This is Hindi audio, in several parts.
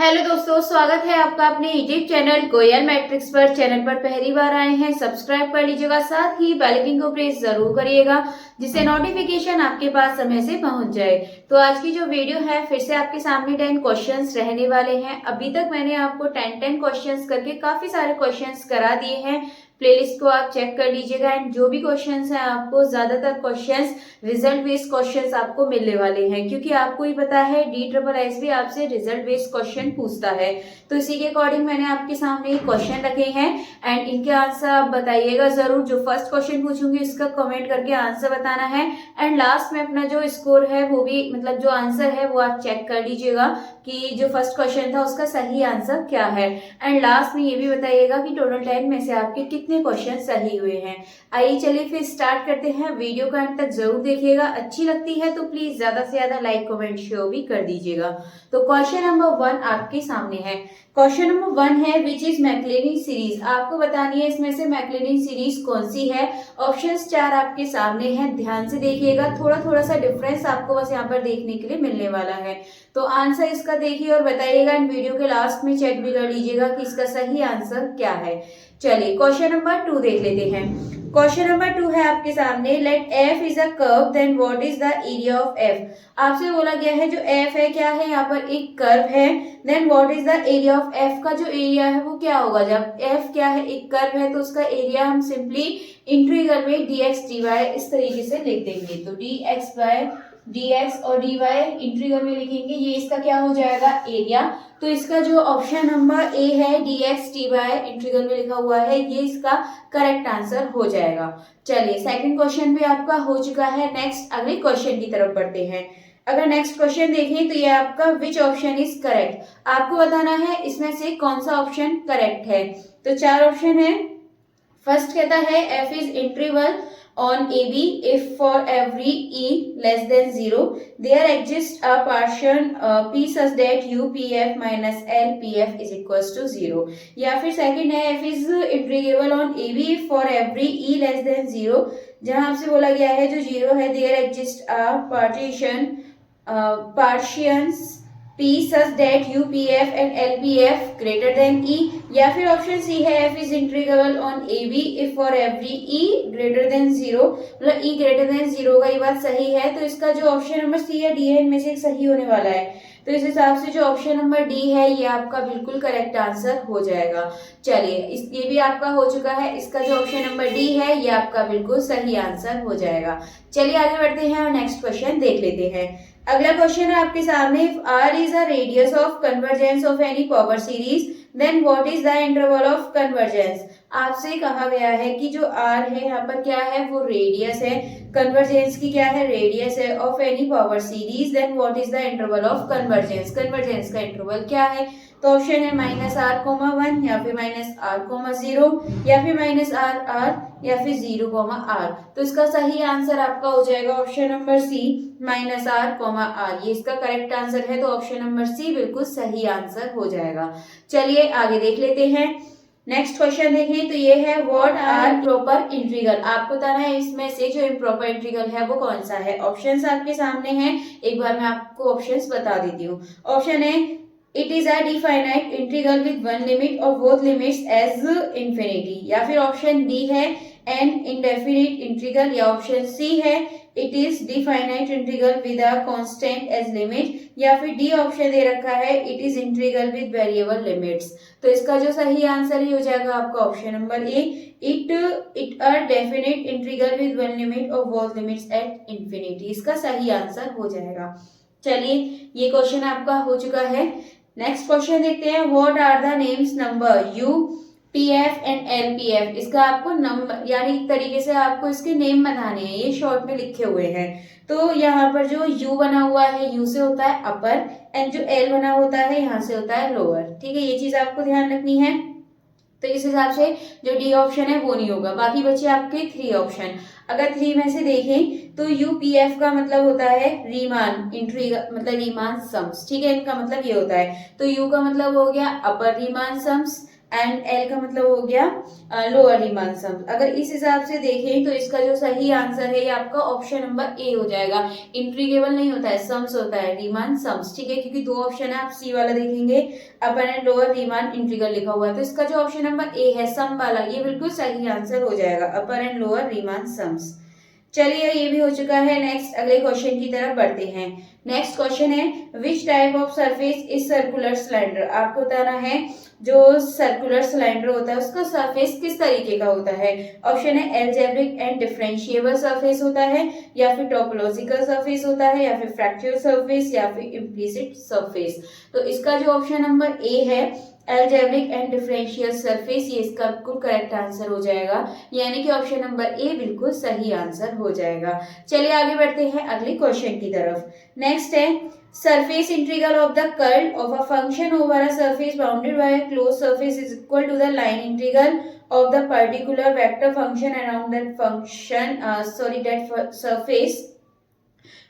हेलो दोस्तों, स्वागत है आपका अपने यूट्यूब चैनल कोयल मैट्रिक्स पर। चैनल पर पहली बार आए हैं, सब्सक्राइब कर लीजिएगा, साथ ही बेल आइकन को प्रेस जरूर करिएगा जिससे नोटिफिकेशन आपके पास समय से पहुंच जाए। तो आज की जो वीडियो है फिर से आपके सामने 10 क्वेश्चंस रहने वाले हैं। अभी तक मैंने आपको 10 क्वेश्चंस करके काफी सारे क्वेश्चंस करा दिए हैं। प्लेलिस्ट को आप चेक कर लीजिएगा एंड जो भी क्वेश्चंस हैं आपको ज्यादातर क्वेश्चंस रिजल्ट बेस्ड क्वेश्चंस आपको मिलने वाले हैं, क्योंकि आपको ही पता है DSSS भी आपसे रिजल्ट बेस्ड क्वेश्चन पूछता है। तो इसी के अकॉर्डिंग मैंने आपके सामने ये क्वेश्चन रखे हैं एंड इनके आंसर आप बताइएगा जरूर। जो फर्स्ट क्वेश्चन पूछूंगी इसका कमेंट करके आंसर बताना है एंड लास्ट में अपना जो स्कोर है वो भी मतलब जो आंसर है वो आप चेक कर लीजिएगा कि जो फर्स्ट क्वेश्चन था उसका सही आंसर क्या है। एंड लास्ट में ये भी बताइएगा कि टोटल 10 में से आपके कितने क्वेश्चन सही हुए हैं। आइए चलिए फिर स्टार्ट करते हैं। वीडियो को अंत तक जरूर देखिएगा, अच्छी लगती है तो प्लीज ज्यादा से ज्यादा लाइक कमेंट शेयर भी कर दीजिएगा। तो क्वेश्चन नंबर 1 आपके सामने है। क्वेश्चन नंबर 1 है विच इज मैक्लेरिन सीरीज। आपको बतानी है इसमें से मैक्लेरिन सीरीज कौन सी है। ऑप्शंस 4 आपके सामने हैं, ध्यान से देखिएगा। थोड़ा सा डिफरेंस आपको बस यहाँ पर देखने के लिए मिलने वाला है। तो आंसर इसका देखिए और बताइएगा एंड वीडियो के लास्ट में चेक भी कर लीजिएगा कि इसका सही आंसर क्या है। चलिए क्वेश्चन नंबर 2 देख लेते हैं। क्वेश्चन नंबर 2 है आपके सामने, let F is a curve then what is the area of F. आपसे बोला गया है जो एफ है क्या है, यहाँ पर एक कर्व है, then what is the area of F का जो एरिया है वो क्या होगा। जब एफ क्या है, एक कर्व है, तो उसका एरिया हम सिंपली इंटीग्रल में dx dy इस तरीके से लिख देंगे। तो dx और dy इंटीग्रल में लिखेंगे, ये इसका क्या हो जाएगा एरिया। तो इसका जो ऑप्शन नंबर ए है dx dy इंटीग्रल में लिखा हुआ है, ये इसका करेक्ट आंसर हो जाएगा। चलिए सेकंड क्वेश्चन भी आपका हो चुका है। नेक्स्ट अगले क्वेश्चन की तरफ बढ़ते हैं। अगर नेक्स्ट क्वेश्चन देखें तो ये आपका विच ऑप्शन इज करेक्ट। आपको बताना है इसमें से कौन सा ऑप्शन करेक्ट है। तो 4 ऑप्शन है। फर्स्ट कहता है F is interval on AB if for every e less than 0 there exists a partition P such that U PF minus L PF is equals to 0। या फिर सेकंड है F is integrable on AB if for every e less than 0 जहां आपसे बोला गया है जो 0 है there exists a partitions P such that U PF and L PF greater than E। या फिर ऑप्शन सी है F is integrable on AB if for every E greater than 0 मतलब E greater than 0 का ये बात सही है। तो इसका जो ऑप्शन नंबर सी है डी है, इनमें से एक सही होने वाला है। तो इस हिसाब से जो ऑप्शन नंबर डी है ये आपका बिल्कुल करेक्ट आंसर हो जाएगा। चलिए ये भी आपका हो चुका है। इसका जो ऑप्शन नंबर डी है ये आपका बिल्कुल सही आंसर हो जाएगा। चलिए आगे बढ़ते हैं और नेक्स्ट क्वेश्चन देख लेते हैं। अगला क्वेश्चन है आपके सामने, R is a radius of convergence of any power series then what is the interval of convergence। आपसे कहा गया है कि जो R है यहाँ पर क्या है, वो रेडियस है, कन्वर्जेंस की क्या है रेडियस है, of any power series then what is the interval of convergence. Convergence का इंटरवल क्या है। तो ऑप्शन है -r,1 या फिर -r,0 या फिर -r या फिर 0,r। तो इसका सही आंसर आपका हो जाएगा ऑप्शन नंबर सी -r,r। ये इसका करेक्ट आंसर है। तो ऑप्शन नंबर सी बिल्कुल सही आंसर हो जाएगा। चलिए आगे देख लेते हैं। नेक्स्ट क्वेश्चन देखें तो ये है व्हाट आर प्रॉपर इंटीग्रल। आपको बताना है इसमें से जो इम्प्रॉपर इंटीग्रल है वो कौन सा है। ऑप्शंस आपके सामने हैं, एक बार मैं आपको ऑप्शंस बता देती हूँ। ऑप्शन है it is a definite integral with one limit और बोथ लिमिट्स एज इंफिनिटी। या फिर ऑप्शन डी है एन इंडेफिनिट इंटीग्रल। या ऑप्शन सी है it is definite integral with a constant age limit. या फिर डी ऑप्शन दे रखा है it is integral with variable limits. तो इसका जो सही आंसर ही हो जाएगा आपका option number A it a definite integral with one limit और बोथ लिमिट्स एट इंफिनिटी। इसका सही आंसर हो जाएगा। चलिए ये क्वेश्चन आपका हो चुका है। नेक्स्ट क्वेश्चन देखते हैं what are the names number U PF and LPF। इसका आपको नंबर यानी एक तरीके से आपको इसके नेम बताने हैं, ये शॉर्ट में लिखे हुए हैं। तो यहाँ पर जो U बना हुआ है U से होता है अपर एंड जो L बना होता है यहाँ से होता है लोअर। ठीक है, ये चीज आपको ध्यान रखनी है। तो इस हिसाब से जो डी ऑप्शन है वो नहीं होगा। बाकी बचे आपके 3 ऑप्शन। अगर 3 में से देखें तो UPF का मतलब होता है रीमान इंट्रीगल मतलब रीमान सम्स। ठीक है, इनका मतलब ये होता है। तो U का मतलब हो गया अपर रीमान सम्स, एंड एल का मतलब हो गया लोअर रीमान सम्स। अगर इस हिसाब से देखें तो इसका जो सही आंसर है ये आपका ऑप्शन नंबर ए हो जाएगा। इंट्रीगेबल नहीं होता है, सम्स होता है, रीमान सम्स, ठीक है, क्योंकि दो ऑप्शन है, आप सी वाला देखेंगे अपर एंड लोअर रीमान इंट्रीगल लिखा हुआ है, तो इसका जो ऑप्शन नंबर ए है सम वाला ये बिल्कुल सही आंसर हो जाएगा, अपर एंड लोअर रीमान सम्स। चलिए ये भी हो चुका है। नेक्स्ट अगले क्वेश्चन की तरफ बढ़ते हैं। नेक्स्ट क्वेश्चन है which type of surface is circular cylinder. आपको बताना है जो सर्कुलर सिलेंडर होता है उसका सरफेस किस तरीके का होता है। ऑप्शन है एल्जेब्रिक एंड डिफरेंशिएबल सरफेस होता है, या फिर टोपोलॉजिकल सरफेस होता है, या फिर फ्रैक्चरल सरफेस, या फिर इम्प्लिसिट सरफेस। तो इसका जो ऑप्शन नंबर ए है एल्जेब्रिक एंड डिफरेंशियल सरफेस, ये इसका बिल्कुल करेक्ट आंसर हो जाएगा, यानी कि ऑप्शन नंबर ए बिल्कुल सही आंसर हो जाएगा। चलिए आगे बढ़ते हैं अगले क्वेश्चन की तरफ। नेक्स्ट है surface integral of the curl of a function over a surface bounded by a closed surface is equal to the line integral of the particular vector function around that function that surface.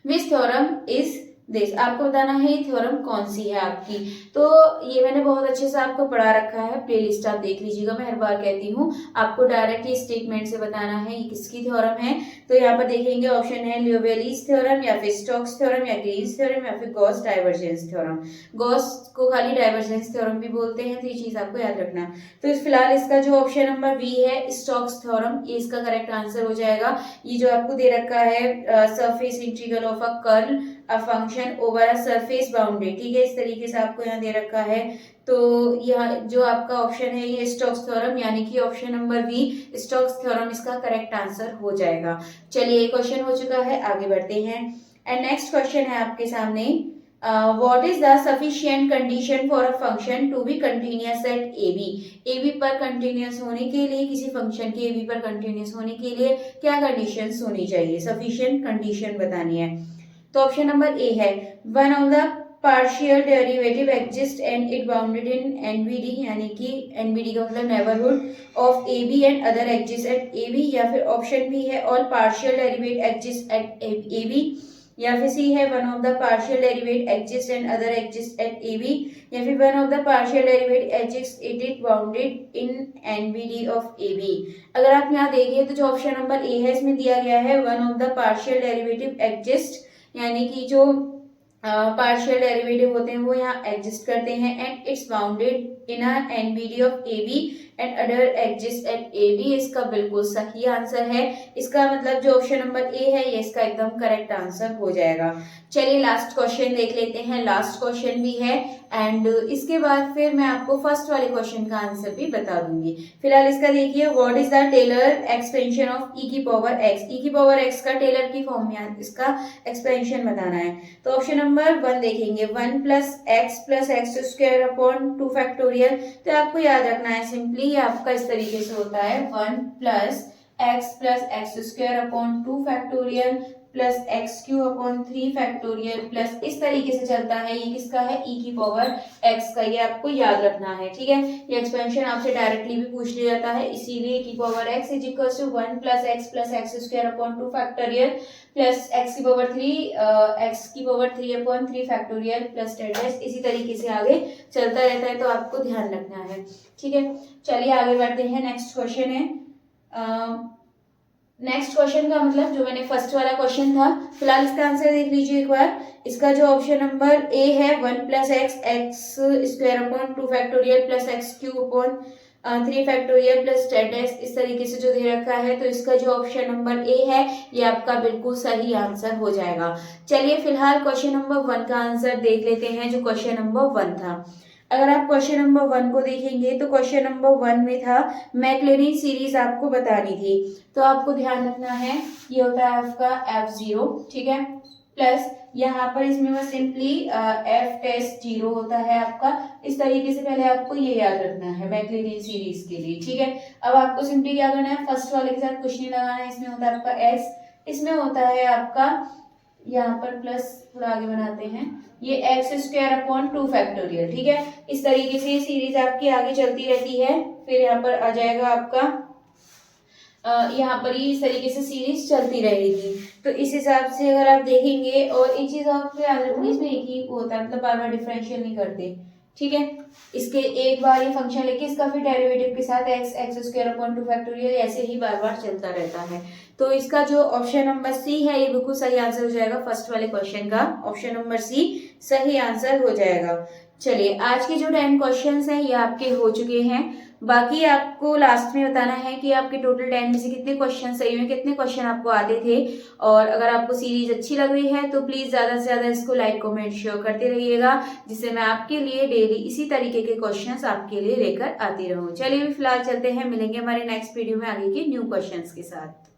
Which theorem is this. आपको बताना है ये थ्योरम कौन सी है आपकी। तो ये मैंने बहुत अच्छे से आपको पढ़ा रखा है, प्लेलिस्ट आप देख लीजिएगा, मैं हर बार कहती हूँ आपको डायरेक्ट ये स्टेटमेंट से बताना है ये किसकी थ्योरम है। तो यहाँ पर देखेंगे ऑप्शन है लियोवेलीज थ्योरम, या फिर स्टोक्स थ्योरम, या ग्रीन्स थ्योरम, या फिर गॉस डाइवर्जेंस थ्योरम। गॉस को खाली डाइवर्जेंस थ्योरम भी बोलते हैं, तो ये चीज आपको याद रखना है। तो इस फिलहाल इसका जो ऑप्शन नंबर बी है स्टोक्स थ्योरम, ये इसका करेक्ट आंसर हो जाएगा। ये जो आपको दे रखा है surface integral of a curl a function over a surface boundary, ठीक है, इस तरीके से आपको यहाँ दे रखा है। तो यह जो आपका ऑप्शन है ये स्टोक्स थ्योरम, यानी कि option number B Stokes theorem इसका करेक्ट आंसर हो जाएगा। चलिए ये क्वेश्चन हो चुका है, आगे बढ़ते हैं। एंड नेक्स्ट क्वेश्चन है आपके सामने what is the sufficient condition for a function to be continuous at A B. A B पर कंटिन्यूअस होने के लिए, किसी फंक्शन के ए बी पर कंटिन्यूअस होने के लिए क्या कंडीशंस होनी चाहिए, सफिशिएंट कंडीशन बतानी है। तो ऑप्शन नंबर ए है one of the partial derivative exist and it bounded in NBD, यानी कि एनबीडी का मतलब neighbourhood of A B and other exist at A B, या फिर ऑप्शन बी है all partial derivative exist at A B, या फिर सी है one of the partial derivative exist and other exist at A B, या फिर one of the partial derivative exist it is bounded in NBD of A B. अगर आप यहाँ देखिए तो जो ऑप्शन नंबर ए है इसमें दिया गया है one of the partial derivative exist, यानी कि जो पार्शियल डेरिवेटिव होते हैं वो यहाँ एग्जिस्ट करते हैं and it's bounded in NBD of A B and other exist at A B, इसका बिल्कुल सही आंसर है। इसका मतलब जो ऑप्शन नंबर ए है ये इसका एकदम करेक्ट आंसर हो जाएगा। चलिए लास्ट क्वेश्चन देख लेते हैं, लास्ट क्वेश्चन भी है एंड इसके बाद फिर मैं आपको फर्स्ट वाले क्वेश्चन का आंसर भी बता दूंगी। फिलहाल इसका देखिए what is the Taylor expansion of e की पावर एक्स। ई की पावर एक्स का टेलर की फॉर्म में इसका एक्सपेंशन बताना है। तो ऑप्शन नंबर वन देखेंगे one plus x square upon 2 factorial. तो आपको याद रखना है सिंपली ये आपका इस तरीके से होता है one plus x square upon 2 factorial plus x Q upon 3 factorial plus इस तरीके से चलता है। ये किसका है ई की पावर एक्स का, ये आपको याद रखना है, ठीक है। ये एक्सपेंशन आपसे डायरेक्टली भी पूछ लिया जाता है, इसीलिए की power x is equal to one plus x square upon 2 factorial plus x की power 3 upon 3 factorial plus ten, इसी तरीके से आगे चलता रहता है, तो आपको ध्यान रखना है, ठीक है। चलिए आगे बढ़ते हैं। नेक्स्ट क्वेश्चन है नेक्स्ट क्वेश्चन का मतलब जो मैंने फर्स्ट वाला क्वेश्चन था, फिलहाल इसका आंसर देख लीजिए एक बार। इसका जो ऑप्शन नंबर ए है one plus x square upon 2 factorial plus x Q upon 3 factorial plus ten, इस तरीके से जो दे रखा है, तो इसका जो ऑप्शन नंबर ए है ये आपका बिल्कुल सही आंसर हो जाएगा। चलिए फिलहाल क्वेश्चन नंबर वन का आंसर देख लेते हैं, जो क्वेश्चन नंबर वन था। अगर आप क्वेश्चन नंबर वन को देखेंगे तो क्वेश्चन नंबर वन में था मैक्लेरिन सीरीज आपको बतानी थी। तो आपको ध्यान रखना है ये होता है आपका F0, ठीक है, प्लस यहाँ पर इसमें बस सिंपली F टेस्ट 0 होता है आपका। इस तरीके से पहले आपको ये याद रखना है मैक्लेरिन सीरीज के लिए, ठीक है। अब आपको सिंपली क्या करना है, फर्स्ट वाले के साथ कुछ नहीं लगाना है, इसमें होता है आपका S, इसमें होता है आपका यहाँ पर प्लस, थोड़ा आगे बनाते हैं, ये एक्स स्क्वायर अपॉन 2 फैक्टोरियल, ठीक है। इस तरीके से ये सीरीज आपकी आगे चलती रहती है, फिर यहाँ पर आ जाएगा आपका यहाँ पर ही इस तरीके से सीरीज चलती रहेगी। तो इस हिसाब से अगर आप देखेंगे, और एक चीज आपको याद रखनी, इसमें एक ही होता है, मतलब बार बार डिफरेंशियल नहीं करते, ठीक है। इसके एक बार ये फंक्शन लेके इसका फिर डेरिवेटिव के साथ एक्स स्क्वायर अपॉन 2 फैक्टोरियल ऐसे ही बार बार चलता रहता है। तो इसका जो ऑप्शन नंबर सी है ये बिल्कुल सही आंसर हो जाएगा। फर्स्ट वाले क्वेश्चन का ऑप्शन नंबर सी सही आंसर हो जाएगा। चलिए, आज के जो 10 क्वेश्चंस हैं ये आपके हो चुके हैं। बाकी आपको लास्ट में बताना है कि आपके टोटल 10 में से कितने क्वेश्चन सही हुए, कितने क्वेश्चन आपको आते थे। और अगर आपको सीरीज अच्छी लग रही है तो प्लीज ज्यादा से ज्यादा इसको लाइक कमेंट शेयर करते रहिएगा, जिससे मैं आपके लिए डेली इसी तरीके के क्वेश्चंस आपके लिए लेकर आती रहूं। चलिए फिलहाल चलते हैं, मिलेंगे हमारे नेक्स्ट वीडियो में आगे के न्यू क्वेश्चंस के साथ।